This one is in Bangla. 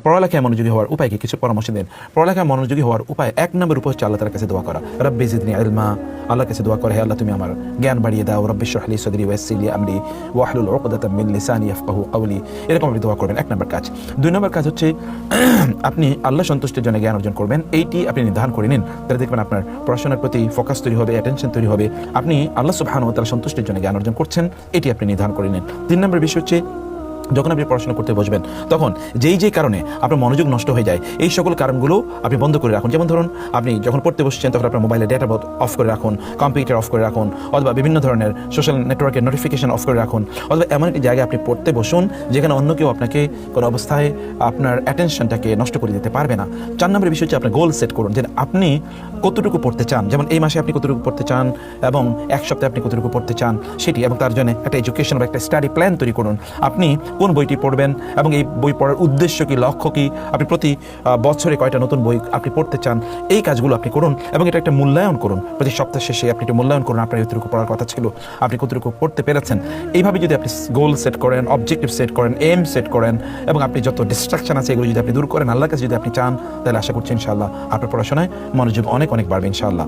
পড়ালেখায় মনোযোগী হওয়ার উপায় কি? কিছু পরামর্শ দেন। পড়ালেখায় মনোযোগী হওয়ার উপায় ১ নম্বর উপায় হচ্ছে আল্লাহ তাআলার কাছে দোয়া করা। রব্বি জিদনি ইলমা, আল্লাহর কাছে দোয়া করে, হে আল্লাহ তুমি আমার জ্ঞান বাড়িয়ে দাও। রব্বি ইশরাহ লি সাদরি ওয়াইসির লি আমরি ওয়াহলুল উকদাতাম মিন লিসানি ইয়াফকাহু কওলি। এরকম আপনি দোয়া করবেন ১ নম্বর কাজ। ২ নম্বর কাজ হচ্ছে আপনি আল্লাহ সন্তুষ্টির জন্য জ্ঞান অর্জন করবেন। এইটি আপনি নির্ধারণ করে নিন, তাহলে দেখবেন আপনার পড়াশোনার প্রতি ফোকাস তৈরি হবে, অ্যাটেনশন তৈরি হবে। আপনি আল্লাহ সুবহানাহু ওয়া তাআলা সন্তুষ্টির জন্য জ্ঞান অর্জন করছেন, এটি আপনি নির্ধারণ করে নিন। ৩ নম্বর বিষয় হচ্ছে যখন আপনি পড়াশোনা করতে বসবেন তখন যেই কারণে আপনার মনোযোগ নষ্ট হয়ে যায় এই সকল কারণগুলো আপনি বন্ধ করে রাখুন। যেমন ধরুন আপনি যখন পড়তে বসছেন তখন আপনার মোবাইলের ডেটা অফ করে রাখুন, কম্পিউটার অফ করে রাখুন, অথবা বিভিন্ন ধরনের সোশ্যাল নেটওয়ার্কের নোটিফিকেশন অফ করে রাখুন, অথবা এমন একটি জায়গায় আপনি পড়তে বসুন যেখানে অন্য কেউ আপনাকে কোনো অবস্থায় আপনার অ্যাটেনশনটাকে নষ্ট করে দিতে পারবে না। ৪ নম্বরের বিষয় হচ্ছে আপনার গোল সেট করুন যে আপনি কতটুকু পড়তে চান, যেমন এই মাসে আপনি কতটুকু পড়তে চান এবং ১ সপ্তাহে আপনি কতটুকু পড়তে চান সেটি, এবং তার জন্য একটা এডুকেশন বা একটা স্টাডি প্ল্যান তৈরি করুন। আপনি কোন বইটি পড়বেন এবং এই বই পড়ার উদ্দেশ্য কি, লক্ষ্য কি, আপনি প্রতি বছরে কয়টা নতুন বই আপনি পড়তে চান, এই কাজগুলো আপনি করুন এবং এটা একটা মূল্যায়ন করুন। প্রতি সপ্তাহ শেষে আপনি একটা মূল্যায়ন করুন আপনার কতটুকু পড়ার কথা ছিল, আপনি কতটুকু পড়তে পেরেছেন। এইভাবে যদি আপনি গোল সেট করেন, অবজেক্টিভ সেট করেন, এম সেট করেন এবং আপনি যত ডিস্ট্রাকশন আছে এগুলো যদি আপনি দূর করেন, আল্লাহর কাছে যদি আপনি চান, তাহলে আশা করছি ইনশাআল্লাহ আপনার পড়াশোনায় মনোযোগ অনেক অনেক বাড়বে ইনশাআল্লাহ।